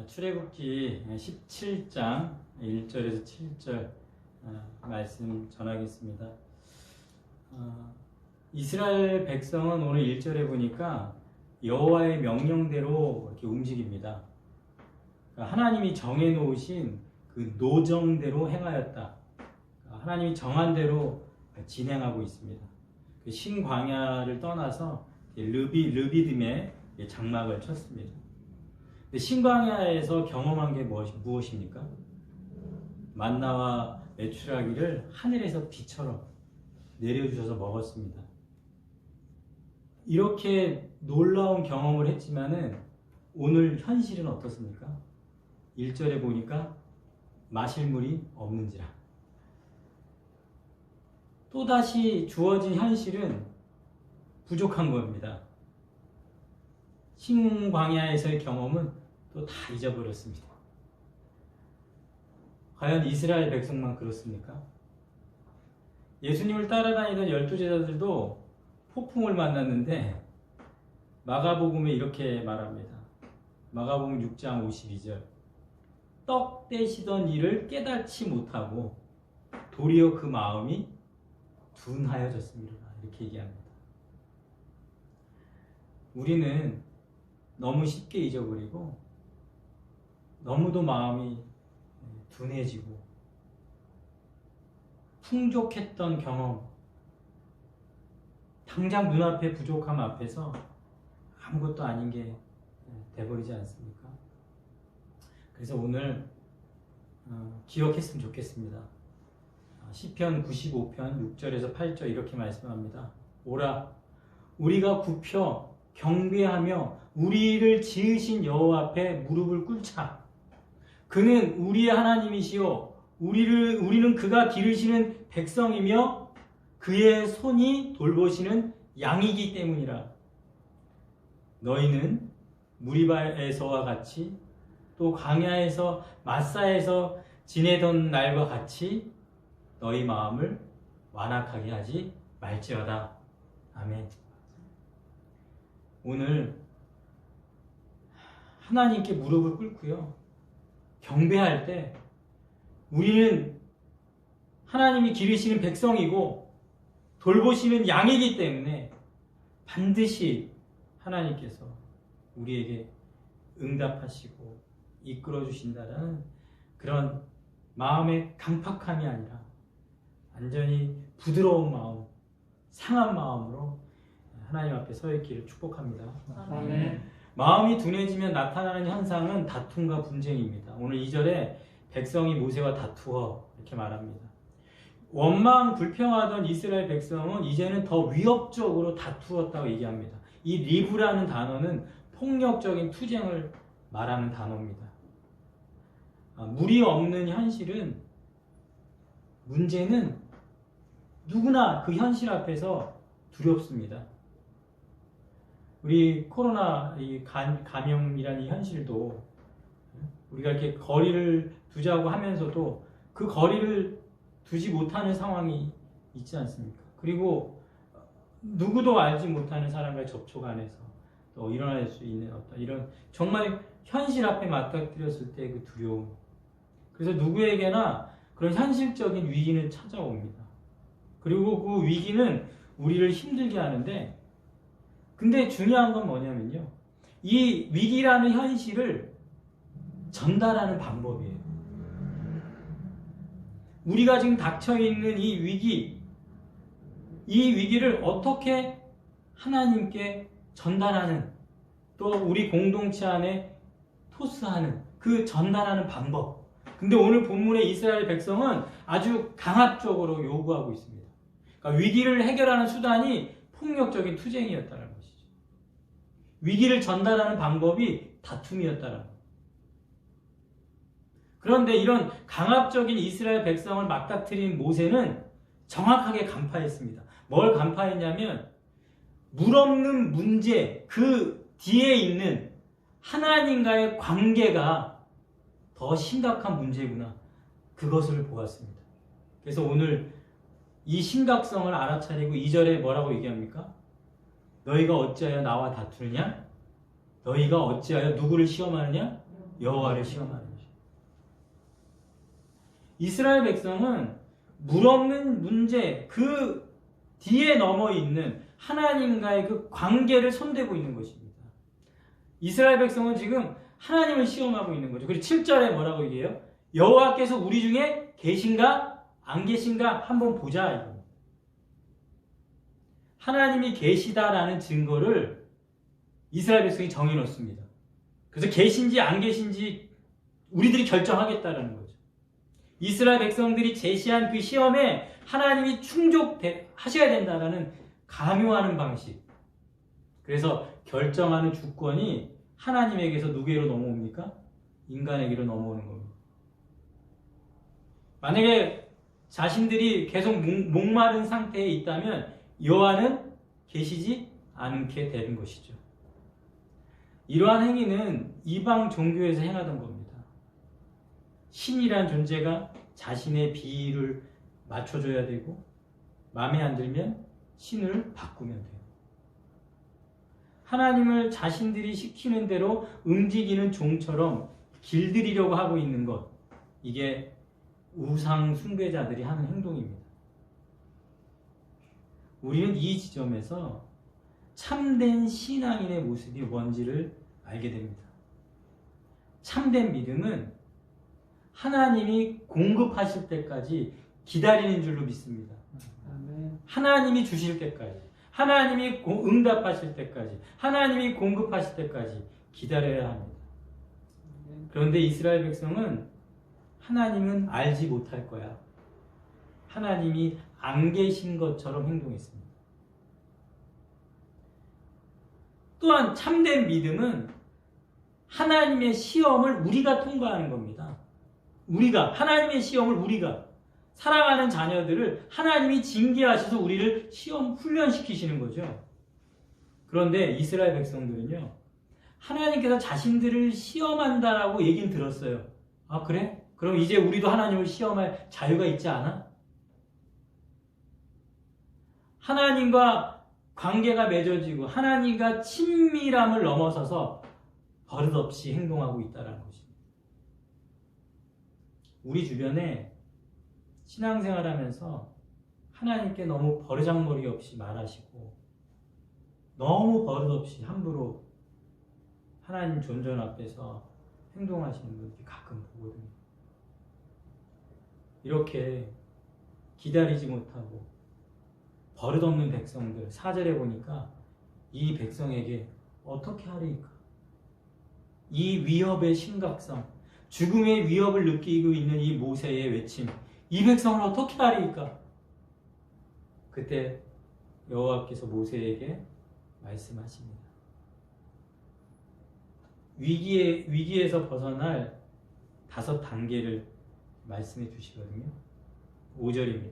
출애굽기 17장 1절에서 7절 말씀 전하겠습니다. 이스라엘 백성은 오늘 1절에 보니까 여호와의 명령대로 이렇게 움직입니다. 하나님이 정해놓으신 그 노정대로 행하였다. 하나님이 정한 대로 진행하고 있습니다. 그 신광야를 떠나서 르비딤에 장막을 쳤습니다. 신광야에서 경험한 게 무엇입니까? 만나와 메추라기를 하늘에서 비처럼 내려주셔서 먹었습니다. 이렇게 놀라운 경험을 했지만은 오늘 현실은 어떻습니까? 1절에 보니까 마실 물이 없는지라. 또다시 주어진 현실은 부족한 겁니다. 신광야에서의 경험은 또 다 잊어버렸습니다. 과연 이스라엘 백성만 그렇습니까? 예수님을 따라다니던 12제자들도 폭풍을 만났는데 마가복음에 이렇게 말합니다. 마가복음 6장 52절. 떡 떼시던 일을 깨닫지 못하고 도리어 그 마음이 둔하여졌습니다. 이렇게 얘기합니다. 우리는 너무 쉽게 잊어버리고 너무도 마음이 둔해지고 풍족했던 경험, 당장 눈앞에 부족함 앞에서 아무것도 아닌 게 돼버리지 않습니까? 그래서 오늘 기억했으면 좋겠습니다. 시편 95편 6절에서 8절 이렇게 말씀합니다. 오라, 우리가 굽혀 경배하며 우리를 지으신 여호와 앞에 무릎을 꿇자. 그는 우리의 하나님이시요 우리는 그가 기르시는 백성이며 그의 손이 돌보시는 양이기 때문이라. 너희는 무리바에서와 같이 또 광야에서 마사에서 지내던 날과 같이 너희 마음을 완악하게 하지 말지어다. 아멘. 오늘 하나님께 무릎을 꿇고요, 경배할 때 우리는 하나님이 기르시는 백성이고 돌보시는 양이기 때문에 반드시 하나님께서 우리에게 응답하시고 이끌어 주신다는 그런 마음의 강팍함이 아니라 완전히 부드러운 마음, 상한 마음으로 하나님 앞에 서 있기를 축복합니다. 아멘. 마음이 둔해지면 나타나는 현상은 다툼과 분쟁입니다. 오늘 2절에 백성이 모세와 다투어 이렇게 말합니다. 원망 불평하던 이스라엘 백성은 이제는 더 위협적으로 다투었다고 얘기합니다. 이 리브라는 단어는 폭력적인 투쟁을 말하는 단어입니다. 물이 없는 현실은, 문제는 누구나 그 현실 앞에서 두렵습니다. 우리 코로나 감염이라는 이 현실도 우리가 이렇게 거리를 두자고 하면서도 그 거리를 두지 못하는 상황이 있지 않습니까? 그리고 누구도 알지 못하는 사람과의 접촉 안에서 또 일어날 수 있는 어떤 이런 정말 현실 앞에 맞닥뜨렸을 때 그 두려움. 그래서 누구에게나 그런 현실적인 위기는 찾아옵니다. 그리고 그 위기는 우리를 힘들게 하는데, 근데 중요한 건 뭐냐면요, 이 위기라는 현실을 전달하는 방법이에요. 우리가 지금 닥쳐있는 이 위기를 어떻게 하나님께 전달하는, 또 우리 공동체 안에 토스하는 그 전달하는 방법. 근데 오늘 본문의 이스라엘 백성은 아주 강압적으로 요구하고 있습니다. 그러니까 위기를 해결하는 수단이 폭력적인 투쟁이었다는 것이죠. 위기를 전달하는 방법이 다툼이었다는 것. 그런데 이런 강압적인 이스라엘 백성을 맞닥뜨린 모세는 정확하게 간파했습니다. 뭘 간파했냐면, 물 없는 문제, 그 뒤에 있는 하나님과의 관계가 더 심각한 문제구나, 그것을 보았습니다. 그래서 오늘 이 심각성을 알아차리고 2절에 뭐라고 얘기합니까? 너희가 어찌하여 나와 다투느냐? 너희가 어찌하여 누구를 시험하느냐? 여호와를 시험하는 것이에요. 이스라엘 백성은 물 없는 문제, 그 뒤에 넘어 있는 하나님과의 그 관계를 손대고 있는 것입니다. 이스라엘 백성은 지금 하나님을 시험하고 있는 거죠. 그리고 7절에 뭐라고 얘기해요? 여호와께서 우리 중에 계신가 안 계신가 한번 보자 이거. 하나님이 계시다라는 증거를 이스라엘 백성이 정해놓습니다. 그래서 계신지 안 계신지 우리들이 결정하겠다라는 거죠. 이스라엘 백성들이 제시한 그 시험에 하나님이 충족하셔야 된다라는 강요하는 방식. 그래서 결정하는 주권이 하나님에게서 누구에게로 넘어옵니까? 인간에게로 넘어오는 겁니다. 만약에 자신들이 계속 목마른 상태에 있다면 여호와는 계시지 않게 되는 것이죠. 이러한 행위는 이방 종교에서 행하던 겁니다. 신이란 존재가 자신의 비위를 맞춰줘야 되고 마음에 안 들면 신을 바꾸면 돼요. 하나님을 자신들이 시키는 대로 움직이는 종처럼 길들이려고 하고 있는 것, 이게 우상 숭배자들이 하는 행동입니다. 우리는 이 지점에서 참된 신앙인의 모습이 뭔지를 알게 됩니다. 참된 믿음은 하나님이 공급하실 때까지 기다리는 줄로 믿습니다. 하나님이 주실 때까지, 하나님이 응답하실 때까지, 하나님이 공급하실 때까지 기다려야 합니다. 그런데 이스라엘 백성은 하나님은 알지 못할 거야, 하나님이 안 계신 것처럼 행동했습니다. 또한 참된 믿음은 하나님의 시험을 우리가 통과하는 겁니다. 하나님의 시험을 우리가, 사랑하는 자녀들을 하나님이 징계하셔서 우리를 시험 훈련시키시는 거죠. 그런데 이스라엘 백성들은요, 하나님께서 자신들을 시험한다라고 얘기는 들었어요. 아, 그래? 그럼 이제 우리도 하나님을 시험할 자유가 있지 않아? 하나님과 관계가 맺어지고 하나님과 친밀함을 넘어서서 버릇없이 행동하고 있다는 것입니다. 우리 주변에 신앙생활하면서 하나님께 너무 버르장머리 없이 말하시고 너무 버릇없이 함부로 하나님 존전 앞에서 행동하시는 분들이 가끔 보거든요. 이렇게 기다리지 못하고 버릇없는 백성들, 4절에 보니까 이 백성에게 어떻게 하리까? 이 위협의 심각성, 죽음의 위협을 느끼고 있는 이 모세의 외침, 이 백성을 어떻게 하리까? 그때 여호와께서 모세에게 말씀하십니다. 위기에서 벗어날 5단계를 말씀해 주시거든요. 5절입니다.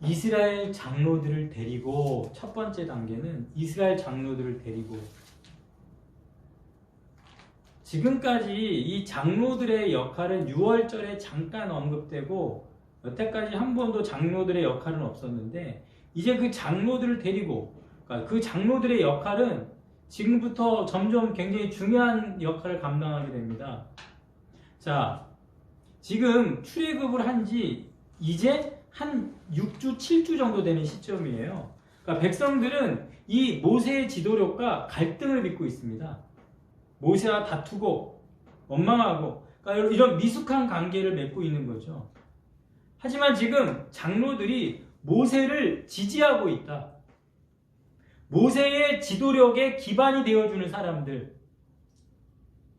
이스라엘 장로들을 데리고, 첫 번째 단계는 이스라엘 장로들을 데리고, 지금까지 이 장로들의 역할은 6월절에 잠깐 언급되고 여태까지 한 번도 장로들의 역할은 없었는데, 이제 그 장로들을 데리고, 그러니까 그 장로들의 역할은 지금부터 점점 굉장히 중요한 역할을 감당하게 됩니다. 자, 지금 출애굽을 한 지 이제 한 6주, 7주 정도 되는 시점이에요. 그러니까 백성들은 이 모세의 지도력과 갈등을 빚고 있습니다. 모세와 다투고 원망하고, 그러니까 이런 미숙한 관계를 맺고 있는 거죠. 하지만 지금 장로들이 모세를 지지하고 있다. 모세의 지도력에 기반이 되어주는 사람들,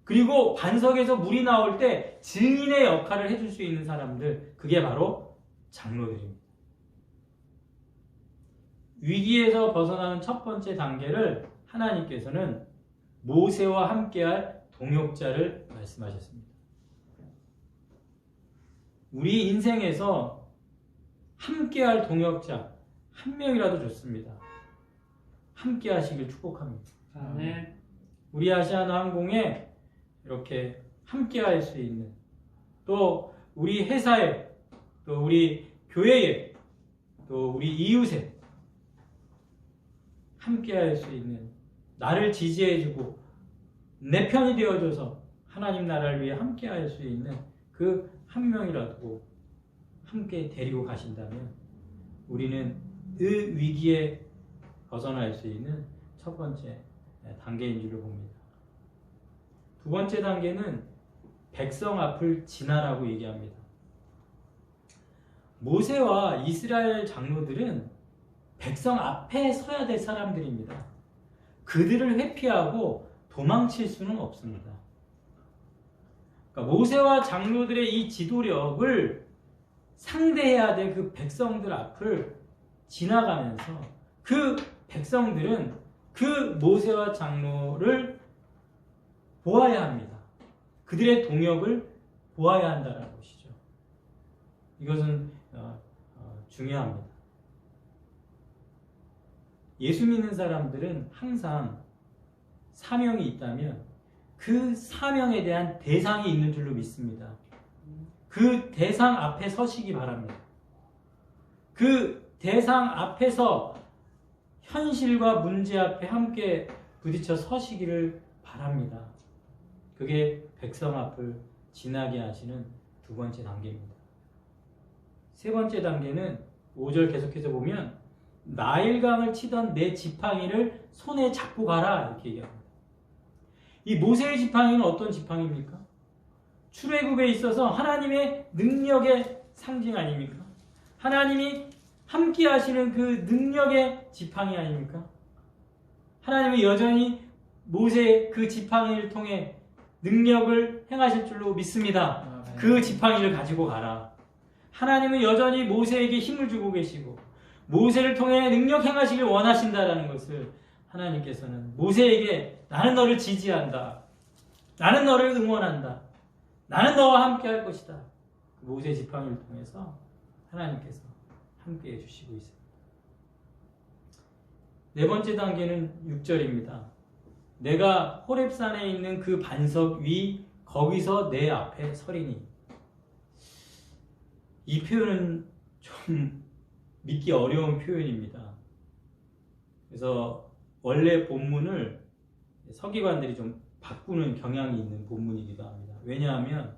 그리고 반석에서 물이 나올 때 증인의 역할을 해줄 수 있는 사람들, 그게 바로 장로들입니다. 위기에서 벗어나는 첫 번째 단계를 하나님께서는 모세와 함께할 동역자를 말씀하셨습니다. 우리 인생에서 함께할 동역자 한 명이라도 좋습니다. 함께 하시길 축복합니다. 아멘. 우리 아시아나항공에 이렇게 함께 할 수 있는, 또 우리 회사에, 또 우리 교회에, 또 우리 이웃에 함께 할 수 있는, 나를 지지해주고 내 편이 되어줘서 하나님 나라를 위해 함께 할 수 있는 그 한 명이라도 함께 데리고 가신다면 우리는 그 위기에 벗어날 수 있는 첫 번째 단계인 줄로 봅니다. 두 번째 단계는 백성 앞을 지나라고 얘기합니다. 모세와 이스라엘 장로들은 백성 앞에 서야 될 사람들입니다. 그들을 회피하고 도망칠 수는 없습니다. 그러니까 모세와 장로들의 이 지도력을 상대해야 될 그 백성들 앞을 지나가면서 그 백성들은 그 모세와 장로를 보아야 합니다. 그들의 동역을 보아야 한다는 것이죠. 이것은 중요합니다. 예수 믿는 사람들은 항상 사명이 있다면 그 사명에 대한 대상이 있는 줄로 믿습니다. 그 대상 앞에 서시기 바랍니다. 그 대상 앞에서 현실과 문제 앞에 함께 부딪혀 서시기를 바랍니다. 그게 백성 앞을 지나게 하시는 두 번째 단계입니다. 세 번째 단계는 5절 계속해서 보면 나일강을 치던 내 지팡이를 손에 잡고 가라 이렇게 얘기합니다. 이 모세의 지팡이는 어떤 지팡이입니까? 출애굽에 있어서 하나님의 능력의 상징 아닙니까? 하나님이 함께 하시는 그 능력의 지팡이 아닙니까? 하나님은 여전히 모세의 그 지팡이를 통해 능력을 행하실 줄로 믿습니다. 그 지팡이를 가지고 가라. 하나님은 여전히 모세에게 힘을 주고 계시고 모세를 통해 능력 행하시길 원하신다라는 것을 하나님께서는 모세에게 나는 너를 지지한다. 나는 너를 응원한다. 나는 너와 함께 할 것이다. 모세 지팡이를 통해서 하나님께서 함께 해주시고 있습니다. 네 번째 단계는 6절입니다. 내가 호렙산에 있는 그 반석 위 거기서 내 앞에 서리니. 이 표현은 좀 믿기 어려운 표현입니다. 그래서 원래 본문을 서기관들이 좀 바꾸는 경향이 있는 본문이기도 합니다. 왜냐하면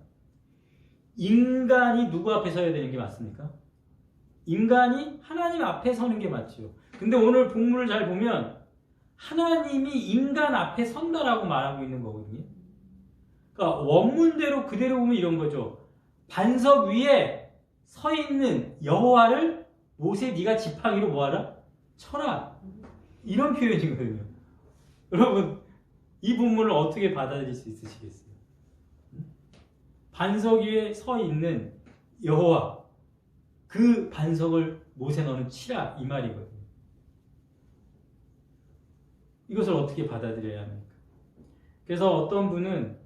인간이 누구 앞에 서야 되는 게 맞습니까? 인간이 하나님 앞에 서는 게 맞죠. 근데 오늘 본문을 잘 보면 하나님이 인간 앞에 선다라고 말하고 있는 거거든요. 그러니까 원문대로 그대로 보면 이런 거죠. 반석 위에 서 있는 여호와를 모세 네가 지팡이로 뭐하라? 쳐라. 이런 표현이거든요. 여러분 이 본문을 어떻게 받아들일 수 있으시겠어요? 반석 위에 서 있는 여호와 그 반석을 모세 너는 치라 이 말이거든요. 이것을 어떻게 받아들여야 합니까? 그래서 어떤 분은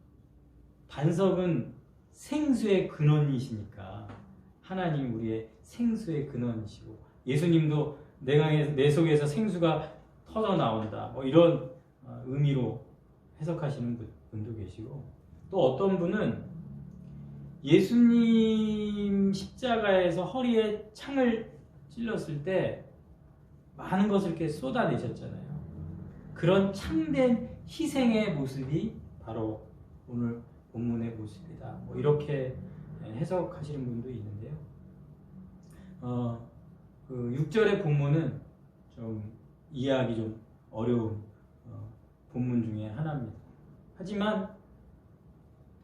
반석은 생수의 근원이시니까 하나님 우리의 생수의 근원이시고 예수님도 내 속에서 생수가 터져 나온다 뭐 이런 의미로 해석하시는 분도 계시고 또 어떤 분은 예수님 십자가에서 허리에 창을 찔렀을 때 많은 것을 이렇게 쏟아내셨잖아요. 그런 참된 희생의 모습이 바로 오늘 본문의 모습이다. 뭐 이렇게 해석하시는 분도 있는데요. 그 6절의 본문은 좀 이해하기 좀 어려운 본문 중에 하나입니다. 하지만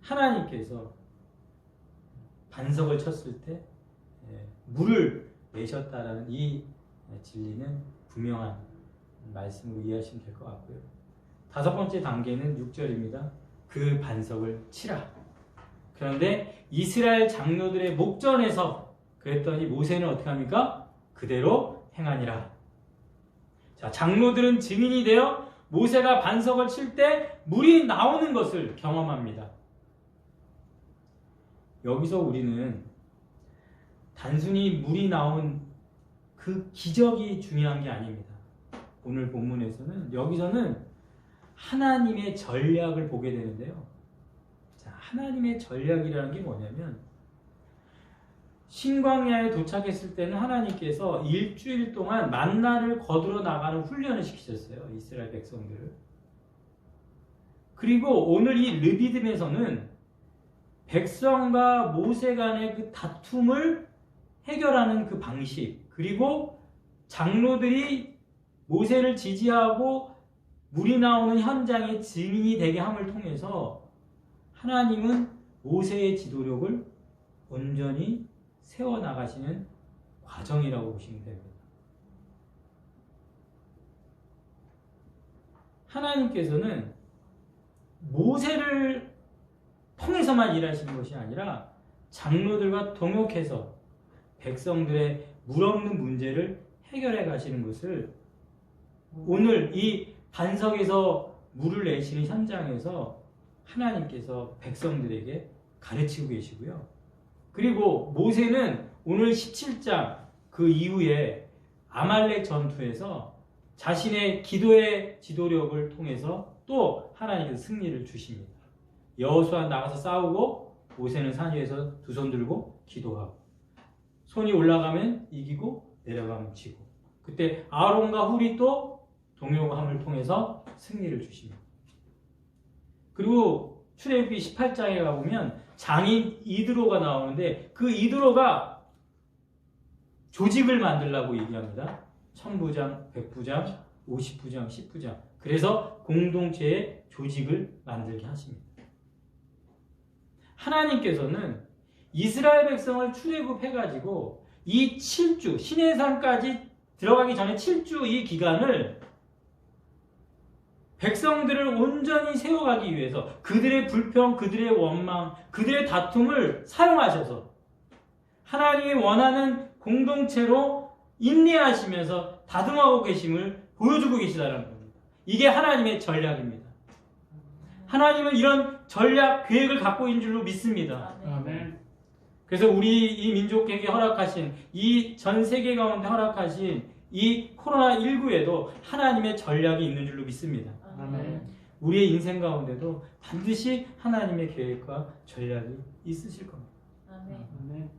하나님께서 반석을 쳤을 때 물을 내셨다라는 이 진리는 분명한 말씀으로 이해하시면 될 것 같고요. 다섯 번째 단계는 6절입니다. 그 반석을 치라. 그런데 이스라엘 장로들의 목전에서 그랬더니 모세는 어떻게 합니까? 그대로 행하니라. 자, 장로들은 증인이 되어 모세가 반석을 칠 때 물이 나오는 것을 경험합니다. 여기서 우리는 단순히 물이 나온 그 기적이 중요한 게 아닙니다. 오늘 본문에서는 여기서는 하나님의 전략을 보게 되는데요. 자, 하나님의 전략이라는 게 뭐냐면 신광야에 도착했을 때는 하나님께서 일주일 동안 만나를 거두러 나가는 훈련을 시키셨어요. 이스라엘 백성들을. 그리고 오늘 이 르비딤에서는 백성과 모세 간의 그 다툼을 해결하는 그 방식, 그리고 장로들이 모세를 지지하고 물이 나오는 현장의 증인이 되게 함을 통해서 하나님은 모세의 지도력을 온전히 세워나가시는 과정이라고 보시면 됩니다. 하나님께서는 모세를 통해서만 일하시는 것이 아니라 장로들과 동역해서 백성들의 물없는 문제를 해결해 가시는 것을 오늘 이 반석에서 물을 내시는 현장에서 하나님께서 백성들에게 가르치고 계시고요. 그리고 모세는 오늘 17장 그 이후에 아말렉 전투에서 자신의 기도의 지도력을 통해서 또 하나님께서 승리를 주십니다. 여호수아 나가서 싸우고 모세는 산 위에서 두 손 들고 기도하고 손이 올라가면 이기고 내려가면 지고 그때 아론과 훌이 또 동역함을 통해서 승리를 주십니다. 그리고 출애굽기 18장에 가보면 장인 이드로가 나오는데 그 이드로가 조직을 만들라고 얘기합니다. 1000부장, 100부장, 50부장, 10부장. 그래서 공동체의 조직을 만들게 하십니다. 하나님께서는 이스라엘 백성을 출애굽해가지고 이 7주, 시내산까지 들어가기 전에 7주 이 기간을 백성들을 온전히 세워가기 위해서 그들의 불평, 그들의 원망, 그들의 다툼을 사용하셔서 하나님이 원하는 공동체로 인내하시면서 다듬하고 계심을 보여주고 계시다는 겁니다. 이게 하나님의 전략입니다. 하나님은 이런 전략, 계획을 갖고 있는 줄로 믿습니다. 아멘. 그래서 우리 이 민족에게 허락하신 이 전 세계 가운데 허락하신 이 코로나19에도 하나님의 전략이 있는 줄로 믿습니다. 아멘. 우리의 인생 가운데도 반드시 하나님의 계획과 전략이 있으실 겁니다. 아멘.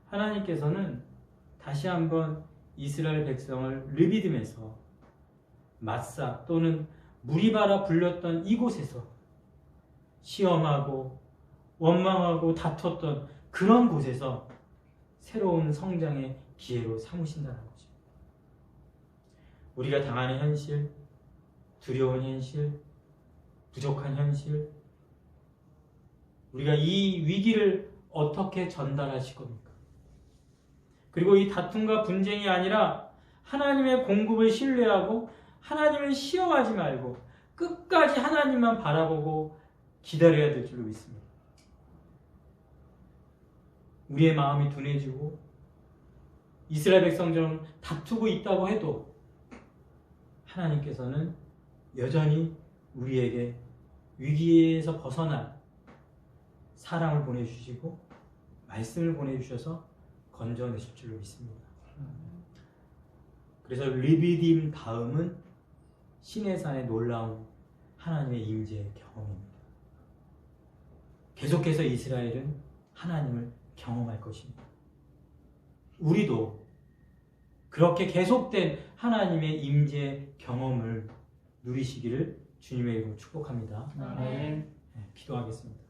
하나님께서는 다시 한번 이스라엘 백성을 르비딤에서 마사 또는 무리바라 불렸던 이곳에서 시험하고 원망하고 다퉜던 그런 곳에서 새로운 성장의 기회로 삼으신다는 거죠. 우리가 당하는 현실, 두려운 현실, 부족한 현실, 우리가 이 위기를 어떻게 전달하실 겁니까? 그리고 이 다툼과 분쟁이 아니라 하나님의 공급을 신뢰하고 하나님을 시험하지 말고 끝까지 하나님만 바라보고 기다려야 될 줄로 믿습니다. 우리의 마음이 둔해지고 이스라엘 백성처럼 다투고 있다고 해도 하나님께서는 여전히 우리에게 위기에서 벗어난 사랑을 보내주시고 말씀을 보내주셔서 건져내실 줄로 믿습니다. 그래서 르비딤 다음은 시내산의 놀라운 하나님의 임재의 경험입니다. 계속해서 이스라엘은 하나님을 경험할 것입니다. 우리도 그렇게 계속된 하나님의 임재 경험을 누리시기를 주님의 이름으로 축복합니다. 아멘. 기도하겠습니다.